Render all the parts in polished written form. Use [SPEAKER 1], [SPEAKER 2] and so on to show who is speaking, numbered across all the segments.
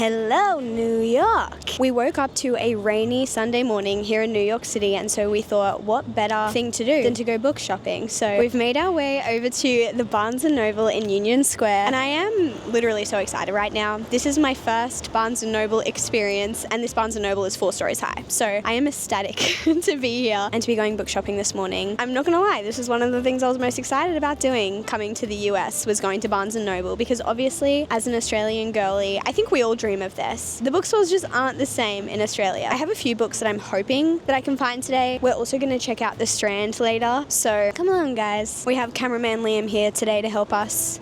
[SPEAKER 1] Hello, New York! We woke up to a rainy Sunday morning here in New York City, and so we thought, what better thing to do than to go book shopping? So we've made our way over to the Barnes & Noble in Union Square, and I am literally so excited right now. This is my first Barnes & Noble experience, and this Barnes & Noble is 4 stories high. So I am ecstatic to be here and to be going book shopping this morning. I'm not gonna lie, this is one of the things I was most excited about doing coming to the US, was going to Barnes & Noble, because obviously as an Australian girly, I think we all dream of this. The bookstores just aren't the same in Australia. I have a few books that I'm hoping that I can find today. We're also going to check out the Strand later, so come along guys. We have cameraman Liam here today to help us.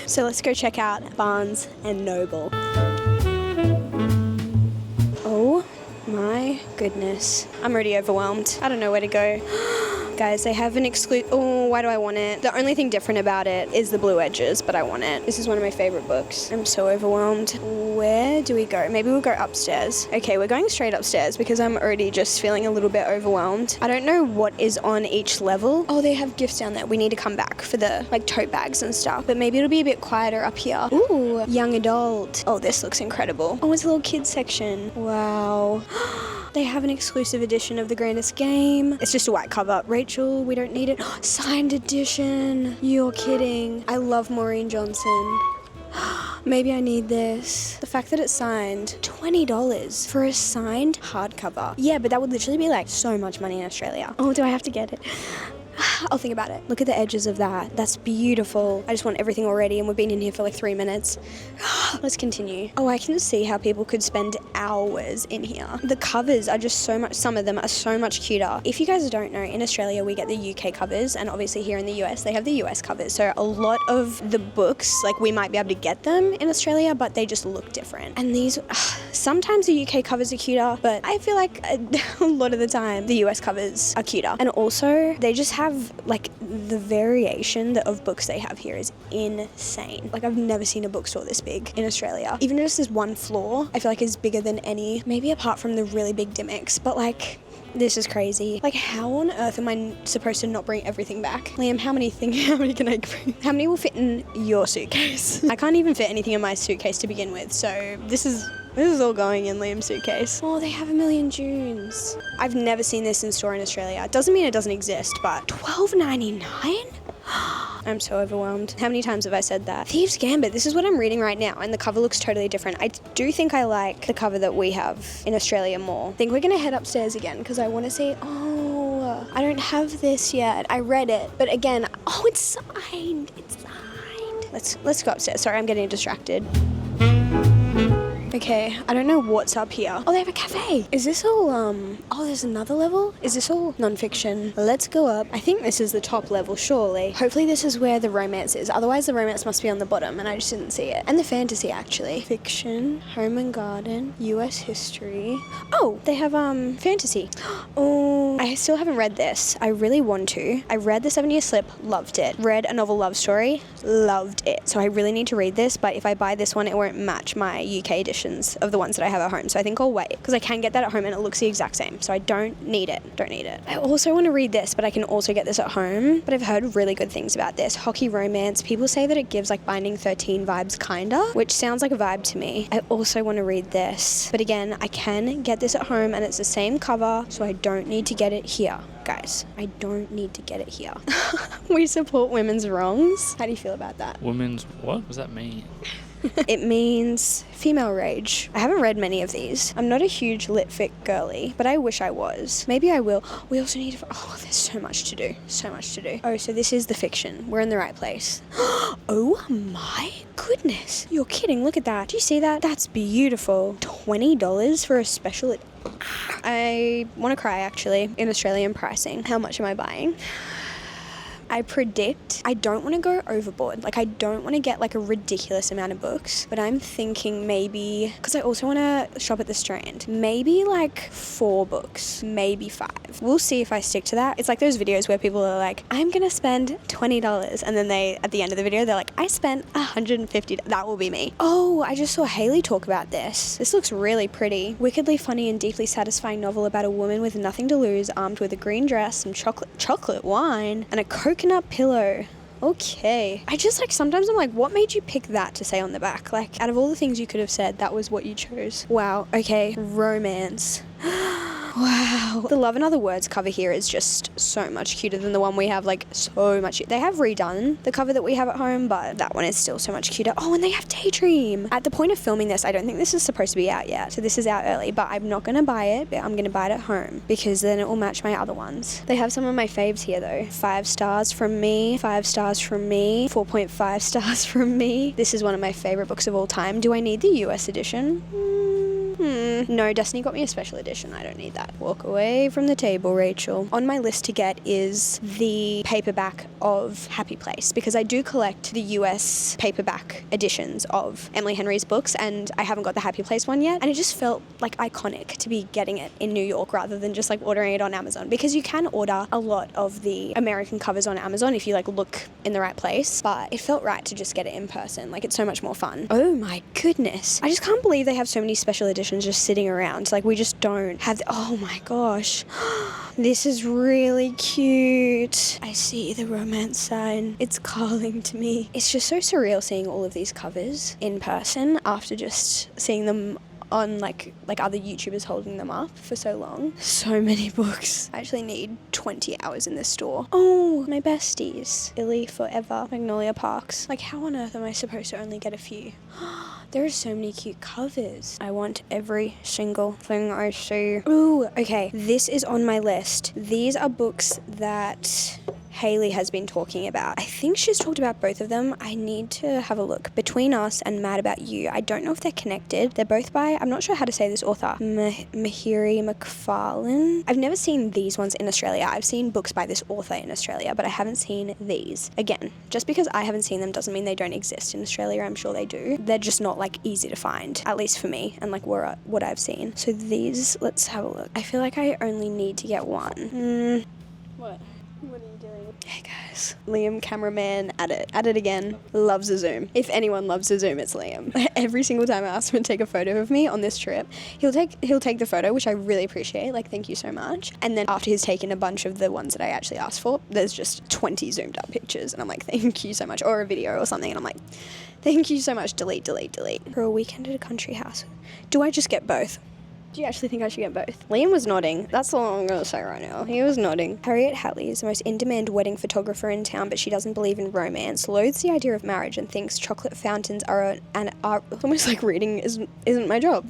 [SPEAKER 1] So let's go check out Barnes & Noble. Oh my goodness. I'm already overwhelmed. I don't know where to go. Guys, they have an oh, why do I want it? The only thing different about it is the blue edges, but I want it. This is one of my favorite books. I'm so overwhelmed. Where do we go? Maybe we'll go upstairs. Okay, we're going straight upstairs because I'm already just feeling a little bit overwhelmed. I don't know what is on each level. Oh, they have gifts down there. We need to come back for the tote bags and stuff, but maybe it'll be a bit quieter up here. Ooh, young adult. Oh, this looks incredible. Oh, it's a little kids section. Wow. They have an exclusive edition of The Grandest Game. It's just a white cover. Rachel, we don't need it. Signed edition. You're kidding. I love Maureen Johnson. Maybe I need this. The fact that it's signed, $20 for a signed hardcover. Yeah, but that would literally be so much money in Australia. Oh, do I have to get it? I'll think about it. Look at the edges of that. That's beautiful. I just want everything already, and we've been in here for 3 minutes. Let's continue. Oh, I can see how people could spend hours in here. The covers are just so much, some of them are so much cuter. If you guys don't know, in Australia we get the UK covers, and obviously here in the US they have the US covers. So a lot of the books, we might be able to get them in Australia, but they just look different. And these, sometimes the UK covers are cuter, but I feel like a lot of the time the US covers are cuter. And also they just have the variation of books they have here is insane. I've never seen a bookstore this big in Australia. Even just this one floor, I feel like is bigger than any, maybe apart from the really big gimmicks, but this is crazy. How on earth am I supposed to not bring everything back? Liam, how many can I bring? How many will fit in your suitcase? I can't even fit anything in my suitcase to begin with, so this is all going in Liam's suitcase. Oh, they have a million Junes. I've never seen this in store in Australia. It doesn't mean it doesn't exist, but $12.99? I'm so overwhelmed. How many times have I said that? Thieves' Gambit, this is what I'm reading right now, and the cover looks totally different. I do think I like the cover that we have in Australia more. I think we're gonna head upstairs again because I want to see, oh, I don't have this yet. I read it, but again, oh, it's signed. It's signed. Let's go upstairs. Sorry, I'm getting distracted. Okay, I don't know what's up here. Oh, they have a cafe. Is this all, oh, there's another level? Is this all non-fiction? Let's go up. I think this is the top level, surely. Hopefully this is where the romance is. Otherwise the romance must be on the bottom and I just didn't see it. And the fantasy, actually. Fiction, home and garden, US history. Oh, they have, fantasy. Oh, I still haven't read this. I really want to. I read The 7-Year Slip, loved it. Read A Novel Love Story, loved it. So I really need to read this, but if I buy this one, it won't match my UK edition of the ones that I have at home, so I think I'll wait because I can get that at home and it looks the exact same, so I don't need it. I also want to read this, but I can also get this at home, but I've heard really good things about this. Hockey romance, people say that it gives Binding 13 vibes kinda, which sounds like a vibe to me. I also want to read this, but again, I can get this at home and it's the same cover, so I don't need to get it here. Guys, I don't need to get it here. We support women's wrongs. How do you feel about that?
[SPEAKER 2] Women's what? What does that mean?
[SPEAKER 1] It means female rage. I haven't read many of these. I'm not a huge lit fic girly, but I wish I was. Maybe I will. We also need to... Oh, there's so much to do. So much to do. Oh, so this is the fiction. We're in the right place. Oh my goodness. You're kidding. Look at that. Do you see that? That's beautiful. $20 for a special... I want to cry, actually, in Australian pricing. How much am I buying? I predict I don't want to go overboard. I don't want to get a ridiculous amount of books, but I'm thinking maybe, because I also want to shop at the Strand, maybe 4 books, maybe 5. We'll see if I stick to that. It's those videos where people are I'm going to spend $20, and then at the end of the video, they're I spent $150. That will be me. Oh, I just saw Haley talk about this. This looks really pretty. Wickedly funny and deeply satisfying novel about a woman with nothing to lose, armed with a green dress, some chocolate wine, and a coconut pillow. Okay. I just like, sometimes I'm like, what made you pick that to say on the back? Like, out of all the things you could have said, that was what you chose. Wow. Okay. Romance. Wow. The Love and Other Words cover here is just so much cuter than the one we have, like so much. They have redone the cover that we have at home, but that one is still so much cuter. Oh, and they have Daydream. At the point of filming this, I don't think this is supposed to be out yet, so this is out early, but I'm not going to buy it, but I'm going to buy it at home because then it will match my other ones. They have some of my faves here though. 5 stars from me, 5 stars from me, 4.5 stars from me. This is one of my favorite books of all time. Do I need the US edition? No, Destiny got me a special edition. I don't need that. Walk away from the table, Rachel. On my list to get is the paperback of Happy Place, because I do collect the US paperback editions of Emily Henry's books, and I haven't got the Happy Place one yet, and it just felt like iconic to be getting it in New York rather than just like ordering it on Amazon, because you can order a lot of the American covers on Amazon if you like look in the right place, but it felt right to just get it in person. Like, it's so much more fun. Oh my goodness. I just can't believe they have so many special editions just sitting around. Like, we just don't have oh my gosh. This is really cute. I see the romance sign. It's calling to me. It's just so surreal seeing all of these covers in person after just seeing them on like other YouTubers holding them up for so long. So many books. I actually need 20 hours in this store. Oh, my besties. Illy Forever, Magnolia Parks. Like, how on earth am I supposed to only get a few? There are so many cute covers. I want every single thing I see. Ooh, okay. This is on my list. These are books that Hayley has been talking about. I think she's talked about both of them. I need to have a look. Between Us and Mad About You. I don't know if they're connected. They're both by, I'm not sure how to say this author, Mahiri McFarlane. I've never seen these ones in Australia. I've seen books by this author in Australia, but I haven't seen these. Again, just because I haven't seen them doesn't mean they don't exist in Australia. I'm sure they do. They're just not like easy to find, at least for me, and like what I've seen. So these, let's have a look. I feel like I only need to get one. What? What are you doing? Hey guys, Liam, cameraman, at it again. Loves a zoom. If anyone loves a zoom, it's Liam. Every single time I ask him to take a photo of me on this trip, he'll take the photo, which I really appreciate. Like, thank you so much. And then after he's taken a bunch of the ones that I actually asked for, there's just 20 zoomed up pictures, and I'm like, thank you so much, or a video or something, and I'm like, thank you so much. Delete. For a weekend at a country house. Do I just get both? Do you actually think I should get both? Liam was nodding. That's all I'm going to say right now. He was nodding. Harriet Hatley is the most in-demand wedding photographer in town, but she doesn't believe in romance, loathes the idea of marriage, and thinks chocolate fountains are almost like reading isn't my job.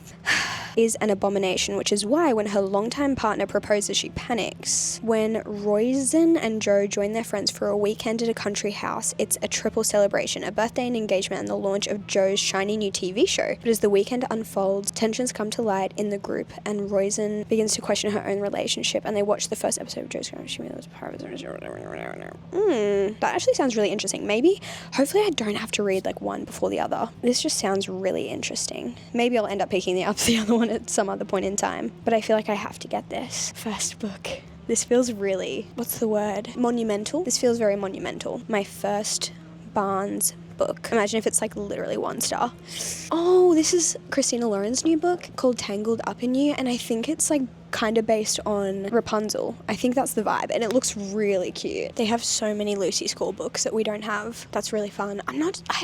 [SPEAKER 1] Is an abomination, which is why when her longtime partner proposes, she panics. When Roisin and Joe join their friends for a weekend at a country house, it's a triple celebration, a birthday, an engagement, and the launch of Joe's shiny new TV show. But as the weekend unfolds, tensions come to light in the group, and Roisin begins to question her own relationship, and they watch the first episode of Joe's show. That actually sounds really interesting. Hopefully I don't have to read like one before the other. This just sounds really interesting. Maybe I'll end up picking up the other one at some other point in time, but I feel like I have to get this first book. This feels really, what's the word? Monumental. This feels very monumental. My first Barnes book. Imagine if it's like literally 1 star. Oh, this is Christina Lauren's new book called Tangled Up in You, and I think it's like kind of based on Rapunzel. I think that's the vibe, and it looks really cute. They have so many Lucy Score books that we don't have. That's really fun. I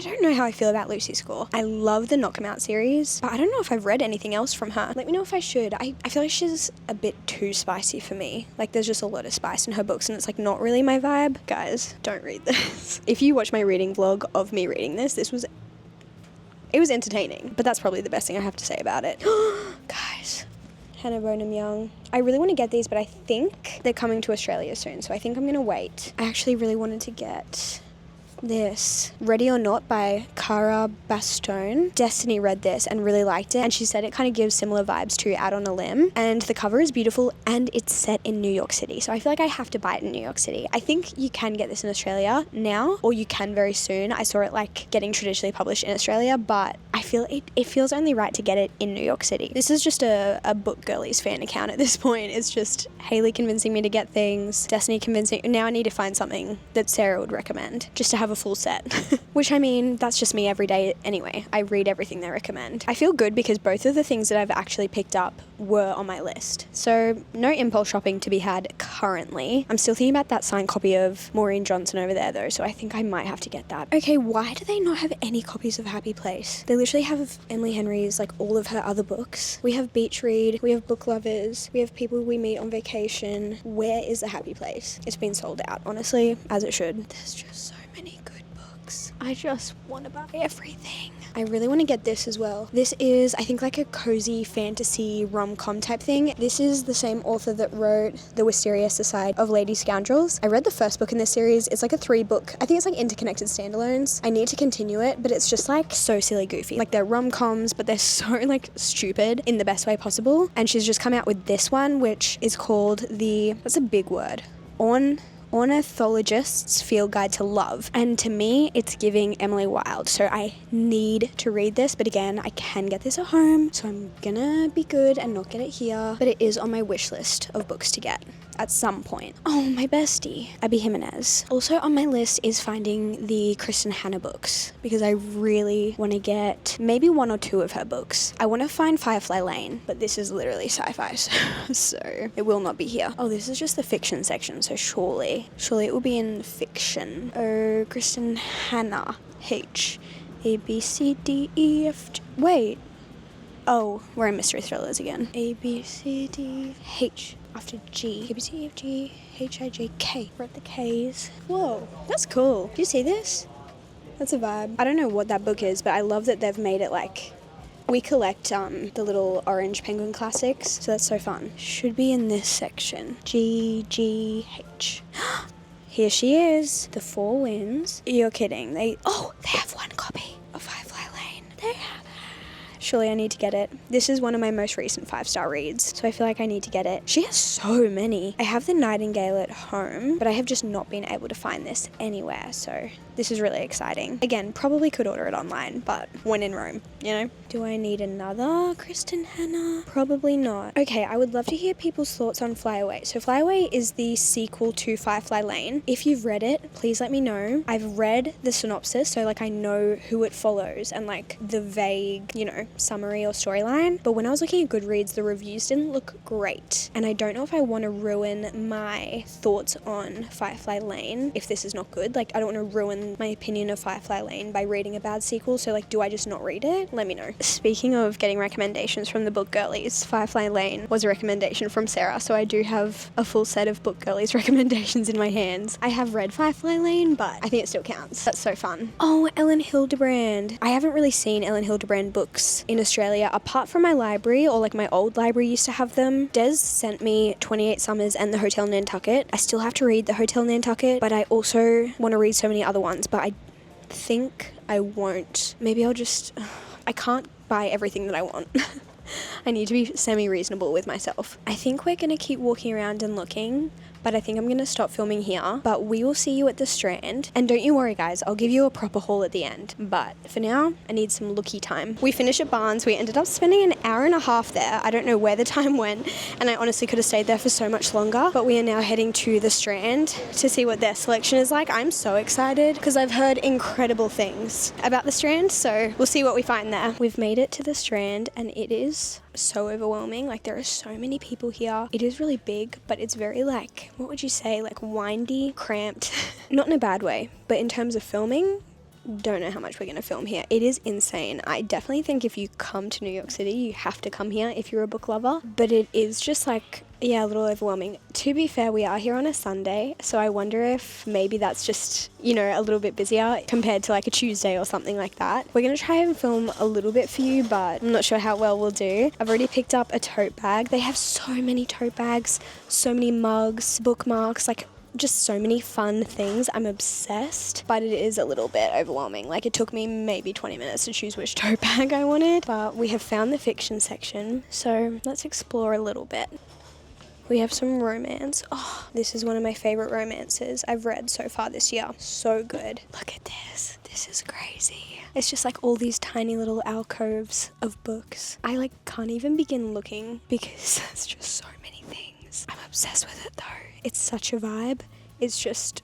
[SPEAKER 1] don't know how I feel about Lucy Score. I love the Knock 'Em Out series, but I don't know if I've read anything else from her. Let me know if I should. I feel like she's a bit too spicy for me. Like, there's just a lot of spice in her books, and it's like not really my vibe. Guys, don't read this. If you watch my reading vlog of me reading this, it was entertaining, but that's probably the best thing I have to say about it. Guys, Hannah Bonham Young. I really want to get these, but I think they're coming to Australia soon, so I think I'm going to wait. I actually really wanted to get this, Ready or Not by Cara Bastone. Destiny read this and really liked it, and she said it kind of gives similar vibes to Out on a Limb, and the cover is beautiful, and it's set in New York City, so I feel like I have to buy it in New York City. I think you can get this in Australia now, or you can very soon. I saw it like getting traditionally published in Australia, but I feel it feels only right to get it in New York City. This is just a Book Girlies fan account at this point. It's just Hayley convincing me to get things, Destiny convincing. Now I need to find something that Sarah would recommend, just to have have a full set. Which, I mean, that's just me every day anyway. I read everything they recommend. I feel good because both of the things that I've actually picked up were on my list. So no impulse shopping to be had currently. I'm still thinking about that signed copy of Maureen Johnson over there though, so I think I might have to get that. Okay, why do they not have any copies of Happy Place? They literally have Emily Henry's, like all of her other books. We have Beach Read, we have Book Lovers, we have People We Meet on Vacation. Where is the Happy Place? It's been sold out, honestly, as it should. There's just so many good books. I just want to buy everything. I really want to get this as well. This is, I think, like a cozy fantasy rom-com type thing. This is the same author that wrote The Wisteria Society of Lady Scoundrels. I read the first book in this series. It's like a 3-book, I think it's like interconnected standalones. I need to continue it, but it's just like so silly goofy. Like they're rom-coms, but they're so like stupid in the best way possible. And she's just come out with this one, which is called that's a big word, Ornithologist's Field Guide to Love. And to me, it's giving Emily Wilde. So I need to read this, but again, I can get this at home. So I'm gonna be good and not get it here. But it is on my wish list of books to get at some point. Oh, my bestie, Abby Jimenez. Also on my list is finding the Kristen Hanna books because I really want to get maybe 1 or 2 of her books. I want to find Firefly Lane, but this is literally sci-fi, so it will not be here. Oh, this is just the fiction section, so surely it will be in fiction. Oh, Kristen Hanna. H. A, B, C, D, E, F, G. Wait. Oh, we're in mystery thrillers again. A, B, C, D, H. After G. A, B, C, D, F, G, H, I, J, K. We're at the Ks. Whoa, that's cool. Do you see this? That's a vibe. I don't know what that book is, but I love that they've made it like... We collect the little orange penguin classics, so that's so fun. Should be in this section. G, G, H. Here she is. The Four Winds. You're kidding. They have 1 copy of Firefly Lane. They have. Surely I need to get it. This is one of my most recent 5-star reads, so I feel like I need to get it. She has so many. I have the Nightingale at home, but I have just not been able to find this anywhere, so this is really exciting. Again, probably could order it online, but when in Rome, you know? Do I need another Kristen Hanna? Probably not. Okay, I would love to hear people's thoughts on Fly Away. So Fly Away is the sequel to Firefly Lane. If you've read it, please let me know. I've read the synopsis, so like I know who it follows and like the vague, you know, summary or storyline. But when I was looking at Goodreads, the reviews didn't look great. And I don't know if I want to ruin my thoughts on Firefly Lane if this is not good. Like, I don't want to ruin my opinion of Firefly Lane by reading a bad sequel. So like, do I just not read it? Let me know. Speaking of getting recommendations from the book girlies, Firefly Lane was a recommendation from Sarah, so I do have a full set of book girlies recommendations in my hands. I have read Firefly Lane, but I think it still counts. That's so fun. Oh, Ellen Hildebrand. I haven't really seen Ellen Hildebrand books in Australia apart from my library, or like my old library used to have them. Des sent me 28 Summers and The Hotel Nantucket. I still have to read The Hotel Nantucket, but I also want to read so many other ones, but I think I won't. Maybe I'll just... I can't buy everything that I want. I need to be semi-reasonable with myself. I think we're going to keep walking around and looking, but I think I'm going to stop filming here. But we will see you at the Strand. And don't you worry, guys, I'll give you a proper haul at the end. But for now, I need some looky time. We finished at Barnes. We ended up spending an hour and a half there. I don't know where the time went, and I honestly could have stayed there for so much longer. But we are now heading to the Strand to see what their selection is like. I'm so excited because I've heard incredible things about the Strand, so we'll see what we find there. We've made it to the Strand, and it is so overwhelming. Like, there are so many people here. It is really big, but it's very like, what would you say, like windy, cramped. Not in a bad way, but in terms of filming, don't know how much we're going to film here. It is insane. I definitely think if you come to New York City, you have to come here if you're a book lover, but it is just like, yeah, a little overwhelming. To be fair, we are here on a Sunday, so I wonder if maybe that's just, you know, a little bit busier compared to like a Tuesday or something like that. We're going to try and film a little bit for you, but I'm not sure how well we'll do. I've already picked up a tote bag. They have so many tote bags, so many mugs, bookmarks, like just so many fun things. I'm obsessed, but it is a little bit overwhelming. Like, it took me maybe 20 minutes to choose which tote bag I wanted, but we have found the fiction section, so let's explore a little bit. We have some romance. Oh, this is one of my favorite romances I've read so far this year. So good. Look at this. This is crazy. It's just like all these tiny little alcoves of books. I like can't even begin looking because there's just so many things. I'm obsessed with it though. It's such a vibe. It's just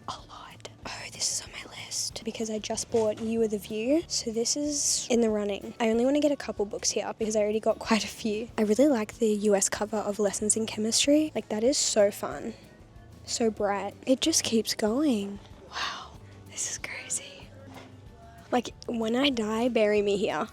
[SPEAKER 1] a lot. Oh, this is on my list because I just bought You Are the View. So this is in the running. I only want to get a couple books here because I already got quite a few. I really like the US cover of Lessons in Chemistry. Like, that is so fun. So bright. It just keeps going. Wow, this is crazy. Like, when I die, bury me here.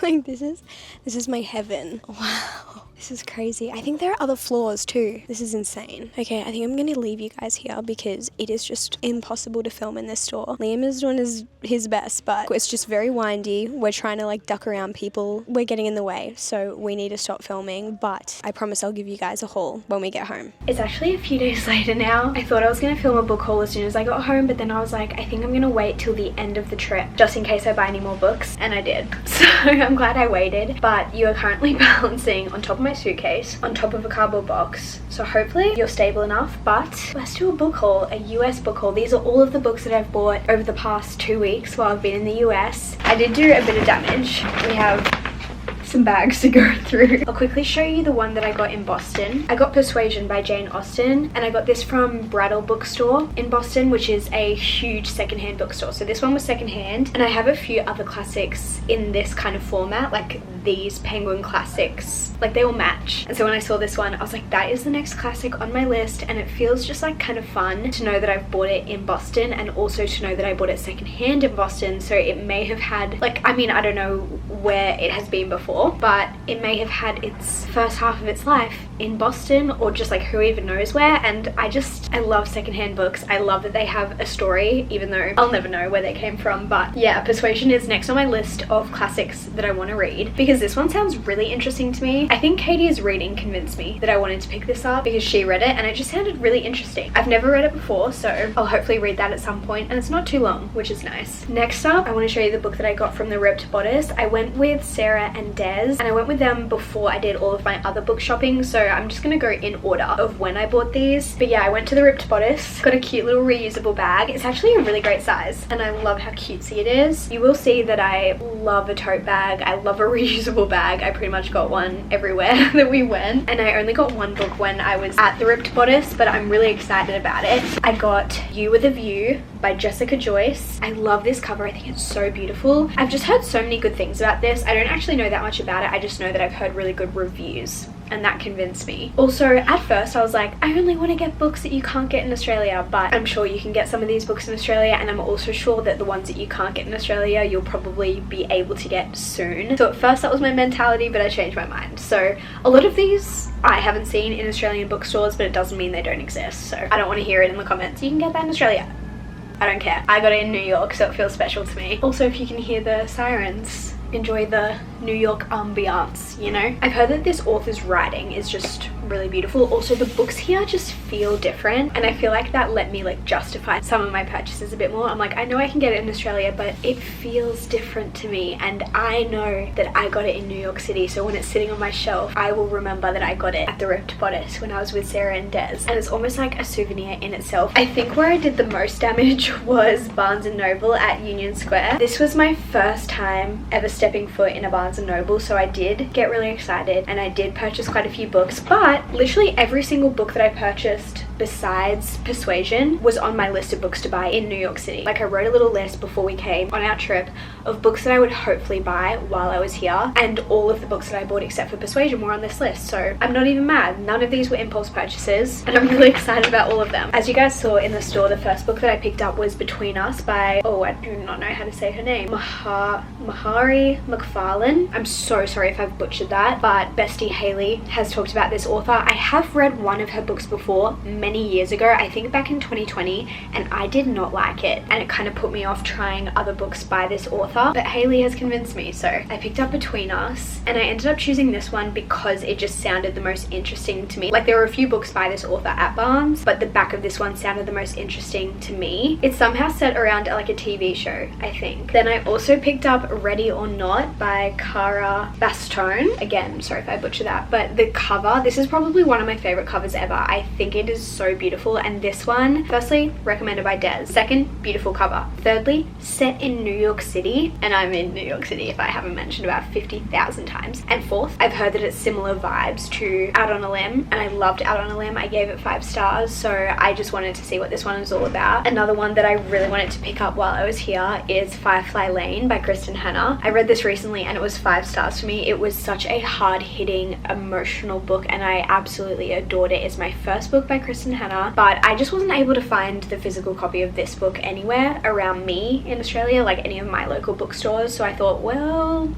[SPEAKER 1] Like, this is my heaven. Wow. This is crazy. I think there are other floors too. This is insane. Okay, I think I'm going to leave you guys here because it is just impossible to film in this store. Liam is doing his best, but it's just very windy. We're trying to like duck around people. We're getting in the way, so we need to stop filming, but I promise I'll give you guys a haul when we get home. It's actually a few days later now. I thought I was going to film a book haul as soon as I got home, but then I was like, I think I'm going to wait till the end of the trip just in case I buy any more books, and I did. So I'm glad I waited, but you are currently balancing on top of my suitcase on top of a cardboard box, so hopefully you're stable enough. But let's do a book haul, a US book haul. These are all of the books that I've bought over the past 2 weeks while I've been in the US. I did do a bit of damage. We have some bags to go through. I'll quickly show you the one that I got in Boston. I got Persuasion by Jane Austen, and I got this from Brattle Bookstore in Boston, which is a huge secondhand bookstore. So this one was secondhand, and I have a few other classics in this kind of format, like these Penguin classics. Like, they all match. And so when I saw this one, I was like, that is the next classic on my list, and it feels just like kind of fun to know that I've bought it in Boston, and also to know that I bought it secondhand in Boston. So it may have had, like, I mean, I don't know where it has been before, but it may have had its first half of its life in Boston, or just like who even knows where. And I love secondhand books. I love that they have a story, even though I'll never know where they came from. But yeah, Persuasion is next on my list of classics that I want to read because this one sounds really interesting to me. I think Katie's reading convinced me that I wanted to pick this up because she read it and it just sounded really interesting. I've never read it before, so I'll hopefully read that at some point, and it's not too long, which is nice. Next up, I want to show you the book that I got from the Ripped Bodice. I went with Sarah and Des, and I went with them before I did all of my other book shopping, so I'm just gonna go in order of when I bought these. But yeah, I went to the Ripped Bodice, got a cute little reusable bag. It's actually a really great size, and I love how cutesy it is. You will see that I love a tote bag. I love a reusable bag. I pretty much got one everywhere that we went, and I only got one book when I was at the Ripped Bodice, but I'm really excited about it. I got You With a View by Jessica Joyce. I love this cover. I think it's so beautiful. I've just heard so many good things about this. I don't actually know that much about it. I just know that I've heard really good reviews, and that convinced me. Also, at first I was like, I only want to get books that you can't get in Australia, but I'm sure you can get some of these books in Australia, and I'm also sure that the ones that you can't get in Australia you'll probably be able to get soon. So at first that was my mentality, but I changed my mind. So a lot of these I haven't seen in Australian bookstores, but it doesn't mean they don't exist, so I don't want to hear it in the comments. You can get that in Australia. I don't care. I got it in New York, so it feels special to me. Also, if you can hear the sirens, enjoy the New York ambiance, you know? I've heard that this author's writing is just really beautiful. Also, the books here just feel different, and I feel like that let me like justify some of my purchases a bit more. I'm like, I know I can get it in Australia, but it feels different to me, and I know that I got it in New York City, so when it's sitting on my shelf, I will remember that I got it at the Ripped Bodice when I was with Sarah and Des, and it's almost like a souvenir in itself. I think where I did the most damage was Barnes & Noble at Union Square. This was my first time ever stepping foot in a Barnes & Noble, so I did get really excited, and I did purchase quite a few books, but literally every single book that I purchased besides Persuasion was on my list of books to buy in New York City. Like, I wrote a little list before we came on our trip of books that I would hopefully buy while I was here, and all of the books that I bought except for Persuasion were on this list, so I'm not even mad. None of these were impulse purchases, and I'm really excited about all of them. As you guys saw in the store, the first book that I picked up was Between Us by, oh, I do not know how to say her name, Mahari McFarlane. I'm so sorry if I've butchered that, but bestie Haley has talked about this author. I have read one of her books before many years ago, I think back in 2020, and I did not like it, and it kind of put me off trying other books by this author, but Haley has convinced me, so I picked up Between Us, and I ended up choosing this one because it just sounded the most interesting to me. Like, there were a few books by this author at Barnes, but the back of this one sounded the most interesting to me. It's somehow set around like a TV show, I think. Then I also picked up Ready or Not by Cara Bastone. Again, sorry if I butcher that, but the cover, this is
[SPEAKER 2] probably one of my favorite covers ever. I think it is so beautiful, and this one, firstly, recommended by Des. Second, beautiful cover. Thirdly, set in New York City, and I'm in New York City if I haven't mentioned about 50,000 times. And fourth, I've heard that it's similar vibes to Out on a Limb, and I loved Out on a Limb. I gave it 5 stars, so I just wanted to see what this one is all about. Another one that I really wanted to pick up while I was here is Firefly Lane by Kristen Hanna. I read this recently and it was 5 stars for me. It was such a hard-hitting, emotional book, and I absolutely adored it. It's my first book by Kristen Hanna, but I just wasn't able to find the physical copy of this book anywhere around me in Australia, like any of my local bookstores. So I thought, well,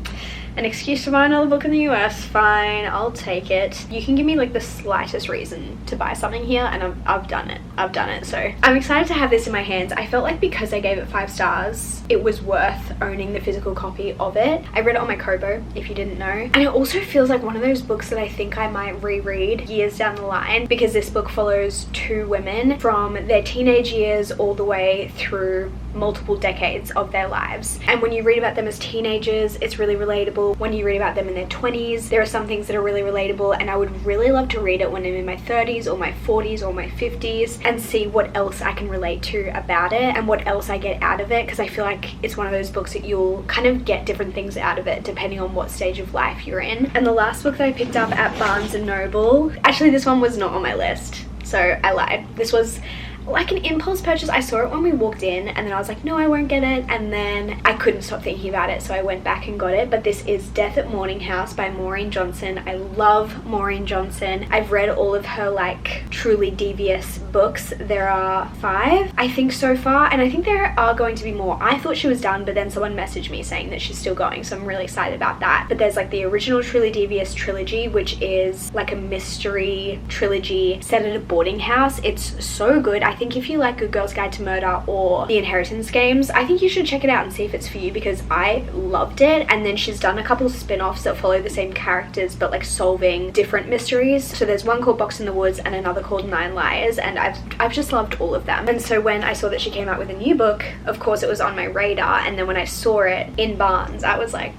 [SPEAKER 2] an excuse to buy another book in the US, fine, I'll take it. You can give me like the slightest reason to buy something here and I've done it. So I'm excited to have this in my hands. I felt like because I gave it 5 stars, it was worth owning the physical copy of it. I read it on my Kobo, if you didn't know. And it also feels like one of those books that I think I might reread years down the line, because this book follows 2 women from their teenage years all the way through multiple decades of their lives. And when you read about them as teenagers, it's really relatable. When you read about them in their 20s, there are some things that are really relatable, and I would really love to read it when I'm in my 30s or my 40s or my 50s and see what else I can relate to about it and what else I get out of it, because I feel like it's one of those books that you'll kind of get different things out of it depending on what stage of life you're in. And the last book that I picked up at Barnes & Noble, actually this one was not on my list, so I lied. This was like an impulse purchase. I saw it when we walked in and then I was like, no, I won't get it, and then I couldn't stop thinking about it, so I went back and got it. But this is Death at Morning House by Maureen Johnson. I love Maureen Johnson. I've read all of her like truly devious books. There are 5 I think so far, and I think there are going to be more. I thought she was done, but then someone messaged me saying that she's still going, so I'm really excited about that. But there's like the original Truly Devious trilogy, which is like a mystery trilogy set at a boarding house. It's so good. I think if you like Good Girl's Guide to Murder or The Inheritance Games, I think you should check it out and see if it's for you, because I loved it. And then she's done a couple of spin-offs that follow the same characters but like solving different mysteries. So there's one called Box in the Woods and another called 9 Liars, and I've just loved all of them. And so when I saw that she came out with a new book, of course it was on my radar, and then when I saw it in Barnes, I was like,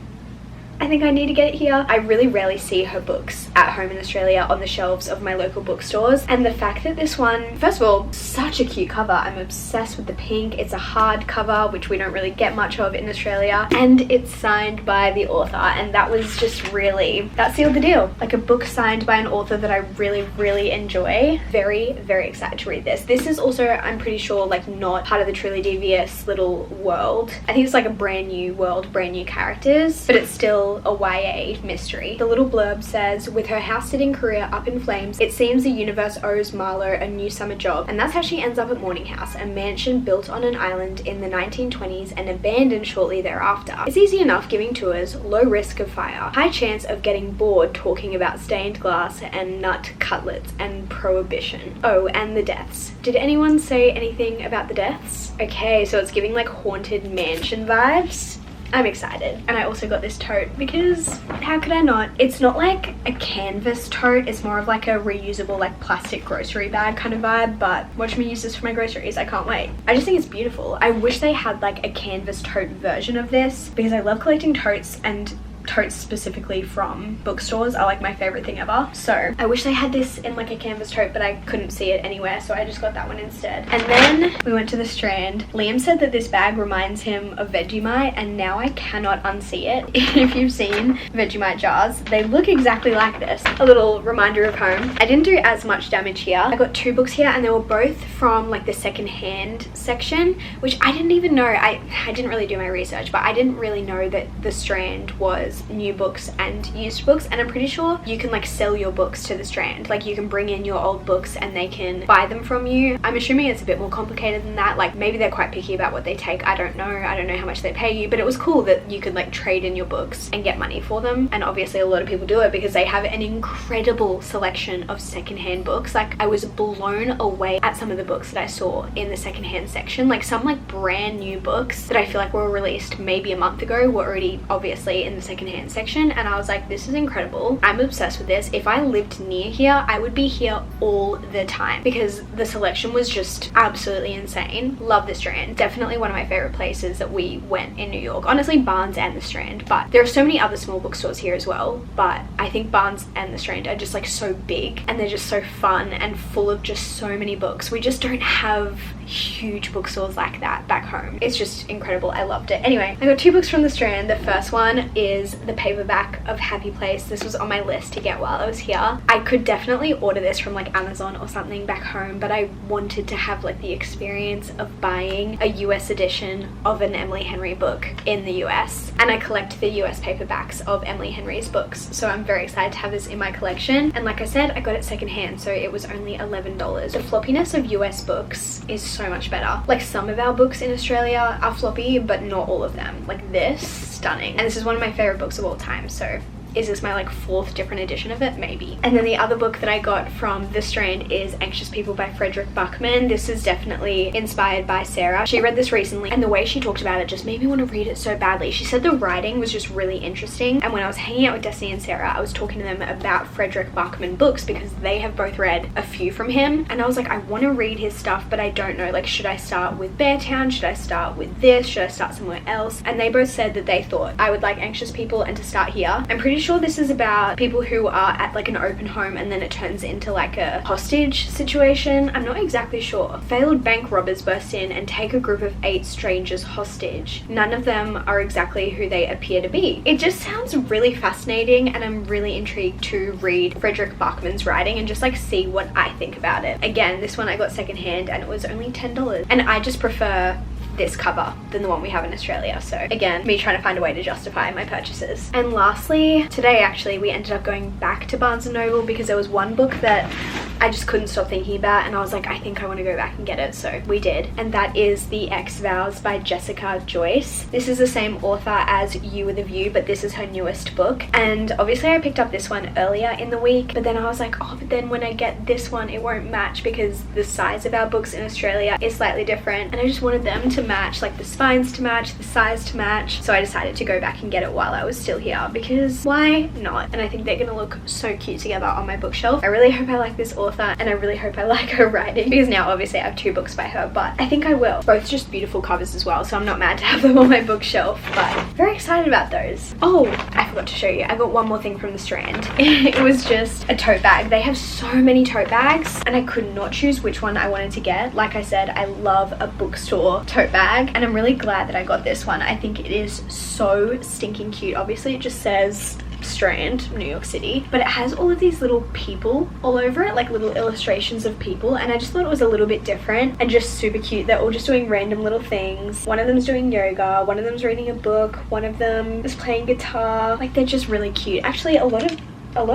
[SPEAKER 2] I think I need to get it here. I really rarely see her books at home in Australia on the shelves of my local bookstores, and the fact that this one, first of all, such a cute cover. I'm obsessed with the pink. It's a hard cover, which we don't really get much of in Australia, and it's signed by the author, and that was just really, that sealed the deal. Like a book signed by an author that I really enjoy. Very excited to read this. This is also, I'm pretty sure, like not part of the Truly Devious little world. I think it's like a brand new world, brand new characters, but it's still a YA mystery. The little blurb says, with her house-sitting career up in flames, it seems the universe owes Marlo a new summer job, and that's how she ends up at Morning House, a mansion built on an island in the 1920s and abandoned shortly thereafter. It's easy enough giving tours, low risk of fire, high chance of getting bored talking about stained glass and nut cutlets and prohibition. Oh, and the deaths. Did anyone say anything about the deaths? Okay, so it's giving like haunted mansion vibes. I'm excited. And I also got this tote because how could I not? It's not like a canvas tote, it's more of like a reusable like plastic grocery bag kind of vibe, but watch me use this for my groceries. I can't wait. I just think it's beautiful. I wish they had like a canvas tote version of this, because I love collecting totes, and totes specifically from bookstores are like my favorite thing ever. So I wish they had this in like a canvas tote, but I couldn't see it anywhere, so I just got that one instead. And then we went to the Strand. Liam said that this bag reminds him of Vegemite, and now I cannot unsee it. If you've seen Vegemite jars, they look exactly like this. A little reminder of home. I didn't do as much damage here. I got 2 books here, and they were both from like the secondhand section, which I didn't even know. I didn't really do my research, but I didn't really know that the Strand was new books and used books, and I'm pretty sure you can like sell your books to the Strand. Like you can bring in your old books and they can buy them from you. I'm assuming it's a bit more complicated than that. Like maybe they're quite picky about what they take. I don't know how much they pay you, but it was cool that you could like trade in your books and get money for them. And obviously a lot of people do it because they have an incredible selection of secondhand books. Like I was blown away at some of the books that I saw in the secondhand section. Like some like brand new books that I feel like were released maybe a month ago were already obviously in the secondhand secondhand section, and I was like, this is incredible. I'm obsessed with this. If I lived near here, I would be here all the time because the selection was just absolutely insane. Love the Strand. Definitely one of my favorite places that we went in New York. Honestly, Barnes and the Strand, but there are so many other small bookstores here as well, but I think Barnes and the Strand are just like so big and they're just so fun and full of just so many books. We just don't have huge bookstores like that back home. It's just incredible. I loved it. Anyway, I got 2 books from the Strand. The first one is the paperback of Happy Place. This was on my list to get while I was here. I could definitely order this from like Amazon or something back home, but I wanted to have like the experience of buying a US edition of an Emily Henry book in the US, and I collect the US paperbacks of Emily Henry's books, so I'm very excited to have this in my collection. And like I said, I got it secondhand, so it was only $11. The floppiness of US books is so much better. Like some of our books in Australia are floppy, but not all of them. Like this, stunning. And this is one of my favorite books of all time, so is this my like 4th different edition of it? Maybe. And then the other book that I got from the Strand is Anxious People by Frederick Buckman. This is definitely inspired by Sarah. She read this recently and the way she talked about it just made me want to read it so badly. She said the writing was just really interesting, and when I was hanging out with Destiny and Sarah, I was talking to them about Frederick Buckman books because they have both read a few from him, and I was like, I want to read his stuff, but I don't know, like, should I start with Beartown? Should I start with this? Should I start somewhere else? And they both said that they thought I would like Anxious People and to start here. I'm pretty sure this is about people who are at like an open home and then it turns into like a hostage situation. I'm not exactly sure. Failed bank robbers burst in and take a group of 8 strangers hostage. None of them are exactly who they appear to be. It just sounds really fascinating, and I'm really intrigued to read Frederick Buckman's writing and just like see what I think about it. Again, this one I got secondhand and it was only $10, and I just prefer this cover than the one we have in Australia. So again, me trying to find a way to justify my purchases. And lastly, today actually we ended up going back to Barnes & Noble because there was one book that I just couldn't stop thinking about, and I was like, I think I want to go back and get it, so we did. And that is The X-Vows by Jessica Joyce. This is the same author as You With a View, but this is her newest book. And obviously I picked up this one earlier in the week, but then I was like, oh, but then when I get this one it won't match because the size of our books in Australia is slightly different, and I just wanted them to match, like the spines to match, the size to match. So I decided to go back and get it while I was still here because why not? And I think they're gonna look so cute together on my bookshelf. I really hope I like this author, and I really hope I like her writing because now obviously I have 2 books by her, but I think I will. Both just beautiful covers as well, so I'm not mad to have them on my bookshelf, but very excited about those. Oh, I forgot to show you. I got one more thing from the Strand. It was just a tote bag. They have so many tote bags and I could not choose which one I wanted to get. Like I said, I love a bookstore tote bag, and I'm really glad that I got this one. I think it is so stinking cute. Obviously it just says Strand, New York City, but it has all of these little people all over it, like little illustrations of people, and I just thought it was a little bit different and just super cute. They're all just doing random little things. One of them's doing yoga, one of them's reading a book, one of them is playing guitar. Like, they're just really cute. Actually, a lot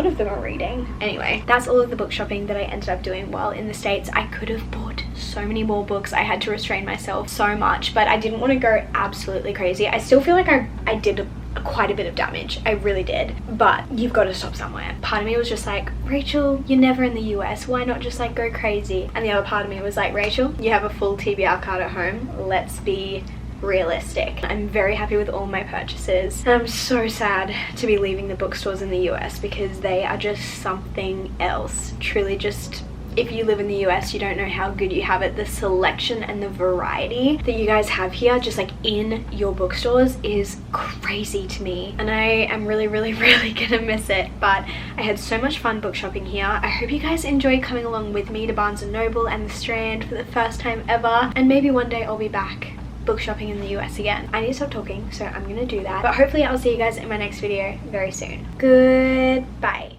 [SPEAKER 2] of them are reading. Anyway, that's all of the book shopping that I ended up doing while in the States. I could have bought so many more books. I had to restrain myself so much, but I didn't want to go absolutely crazy. I still feel like I did quite a bit of damage. I really did, but you've got to stop somewhere. Part of me was just like, Rachel, you're never in the US, why not just like go crazy? And the other part of me was like, Rachel, you have a full TBR card at home, let's be realistic. I'm very happy with all my purchases, and I'm so sad to be leaving the bookstores in the US because they are just something else. Truly, just if you live in the US, you don't know how good you have it. The selection and the variety that you guys have here, just like in your bookstores, is crazy to me, and I am really gonna miss it. But I had so much fun book shopping here. I hope you guys enjoy coming along with me to Barnes & Noble and the Strand for the first time ever, and maybe one day I'll be back book shopping in the US again. I need to stop talking, so I'm gonna do that, but hopefully I'll see you guys in my next video very soon. Goodbye.